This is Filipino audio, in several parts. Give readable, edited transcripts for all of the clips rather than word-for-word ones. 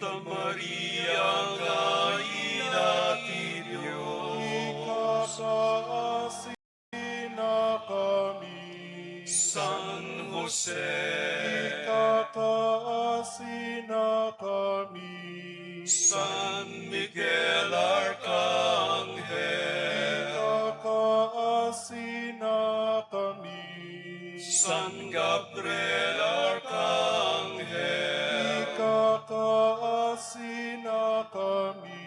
Santa Maria, nga ina ti Diyos, ikakaasin na kami. San Jose, Ikakaasin na kami. San Miguel Arcangel, Ikakaasin na kami. San Gabriel Arcangel, Ikakaasin na kami.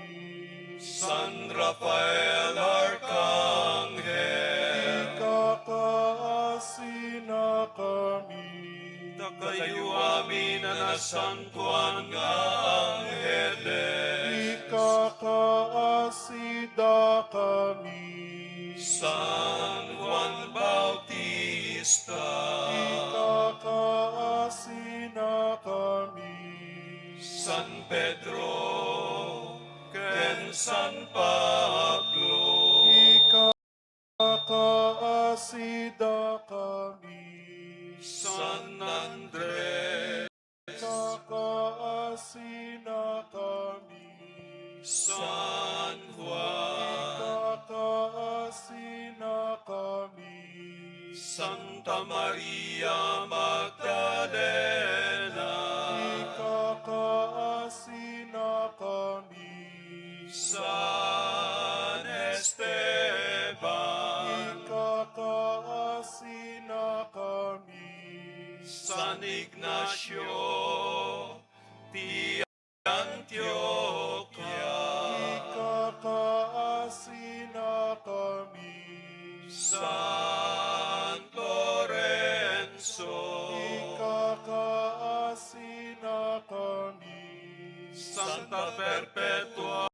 San Rafael Arcangel, Ikakaasin na kami. kayo amin na nasantuan nga Angeles, Ikakaasida kami. San Juan Bautista, Ikakaasin na kami. San Pedro, ken San Pablo, Ikakaasida kami. San Andres, Ikakaasin na kami. San Juan, Ikakaasin na kami. Santa Maria Magdalena, Ikakaasin na kami. San Esteban, Ikakaasin na kami. San Ignacio, ti Antioquia, Ikakaasin na kami. San Lorenzo, Ikakaasin na kami. Santa Perpetua,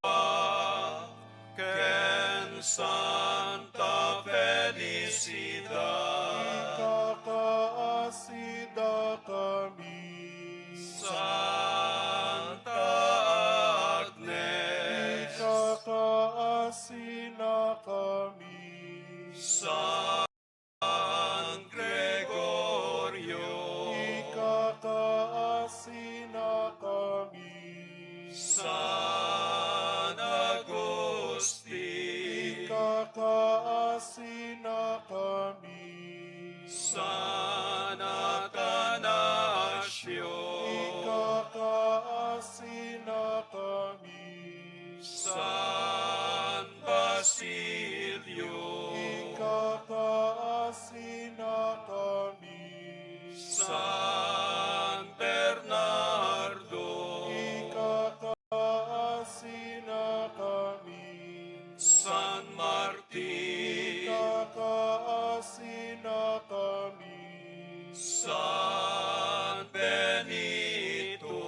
ken Santa Felicidad, Ikakaasida kami. Santa Agnes, Ikakaasin na kami. San Gregorio, Ikakaasin na kami. San Agustin, Ikakaasin na kami. San Atanasio, Ikakaasin na kami. San Basilio, Ikakaasin na kami. San Bernardo, Ikakaasin na kami. San Martin, Ikakaasin na kami. San Benito,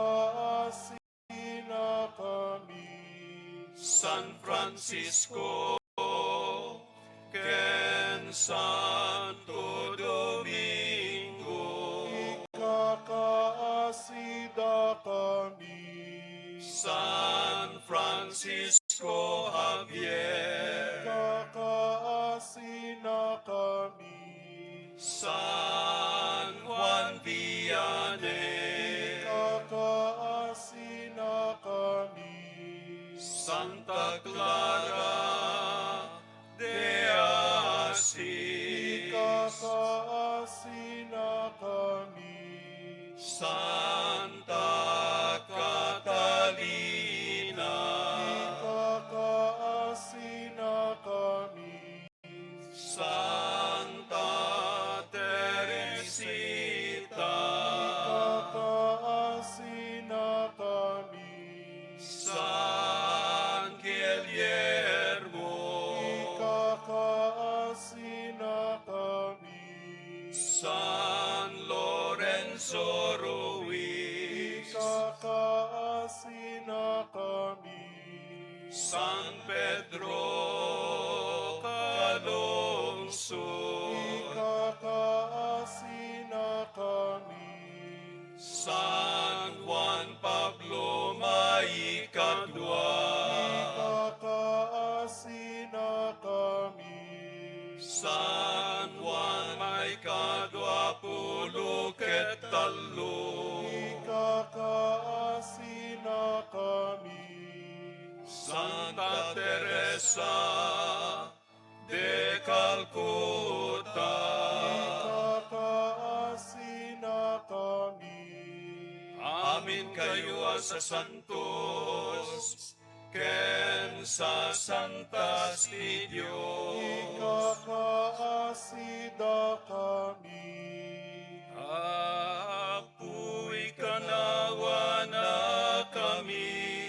Ikakaasin na kami. San Francisco, ken Santo Domingo, Ikakaasida kami. San Francisco Javier, Ikakaasin na kami. San Juan Vianney, Ikakaasin na kami. Santa Clara de Assis, Ikakaasin na kami. Santa Catalina, Ikakaasin na kami. Santa Teresita, Ikakaasin na kami. San Guillermo, Ikakaasin na kami. San Lorenzo Ruiz, Ikakaasin na kami. San Pedro Calonso, Ikakaasin na kami. San Juan Pablo Maikadwa, Ikakaasin na kami. San Juan Maikadwa Puluket Talo, Ikakaasin Santa Teresa de Calcutta, Ikakaasina kami. amin kayo sa santos, ken sa santas ti Diyos. Ikakaasida kami. Apuy kanawa na kami,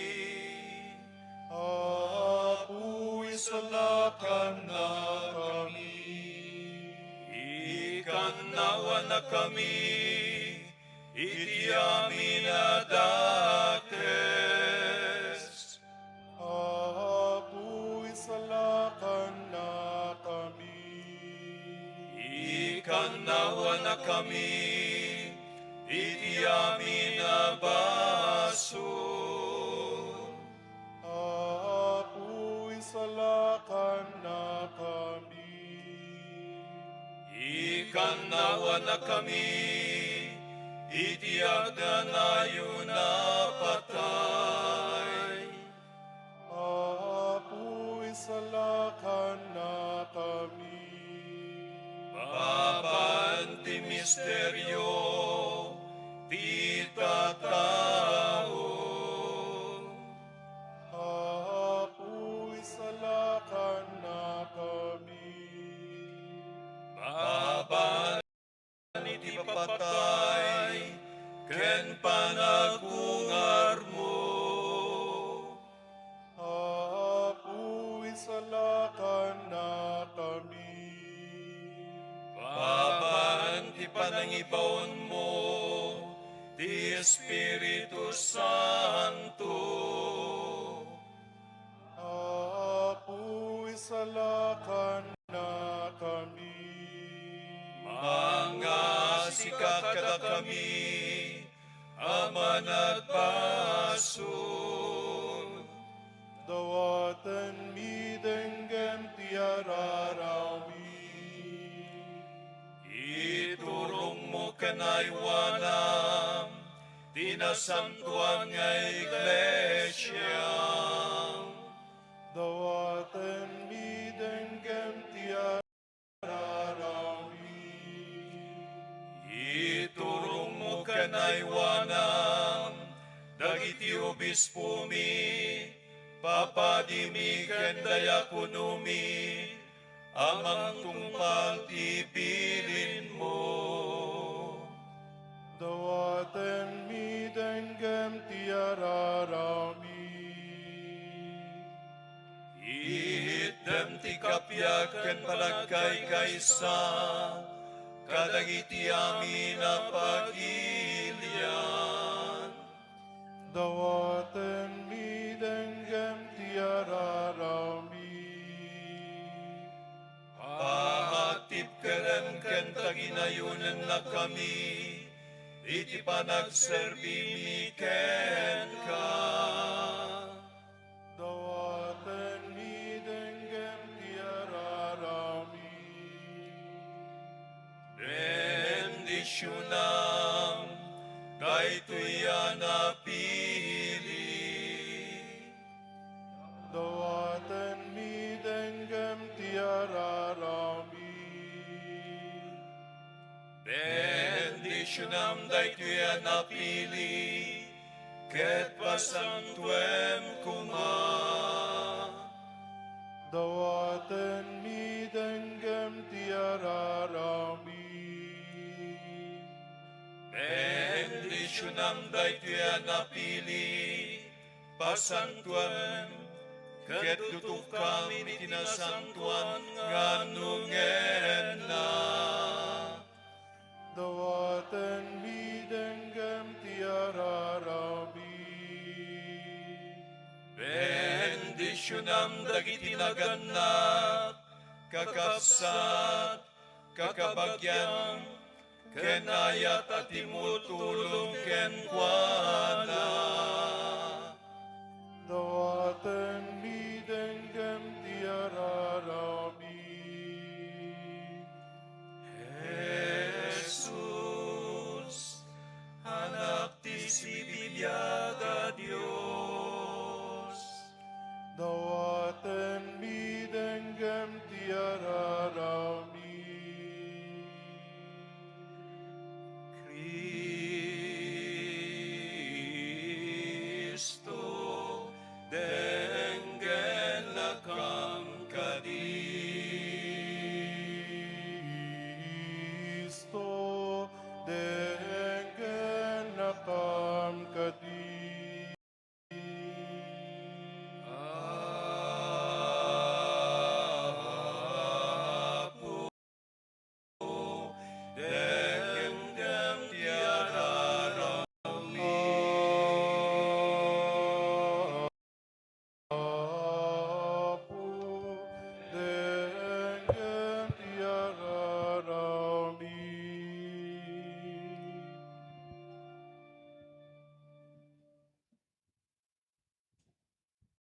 Apuy salakan na kami. ikanawa na kami, iti amin na dakes. Apuy salakan na kami. Ikanawa na kami, iti amin na baso. Apuy salakan na kami. Ikanawa na kami, iti agdanayo na patay. Apuy salakan na kami. Babanti misteryo, ti tatao. Apuy salakan na kami. Baban iti papatay, ken panagungar mo. Apuy salakan na kami. Baban ti panangibawon mo, ti Espiritu Santo. Apuy salakan na kami. Mga sikat kada kami, ama nagpasun. Dawatan mi denggem tiararawi. Iturong mo kanaywanam, tinasantuan nga iglesia. Dawatan mi denggem tiararawi. Iturong mo kanaywanam, dagiti obispo mi, papadimi ken dayakonumi, amang tungpal ti bilin mo. Dawatan mi denggem tiararawi. Ihiddem ti kapyak ken palagkay kaysa, kadagiti amin na pagilian. Dawatan mi denggem tiararawi. Pahatip ken taginayunan na kami, iti panagserbi mi ken ka. Dawatan mi denggem tiararawi. Bendisyonam, daytoy napili. Dawatan mi denggem tiararawi. Bendisyonam, daytoy napili, ket pasantuem kuma. Dawatan mi denggem tiararawi. Bendisyonam, daytoy napili, pasantuem, ket tutok kami tinasantuan nga nungen na. Dawatan mi denggem tiararawi. Bendisyonam, dagiti naganap, kakabsat, kakabagyan, ken ayat at timutulong ken kuana. Dawatan mi denggem tiararawi. Jesus, anak ti sibibiyaga Dios. de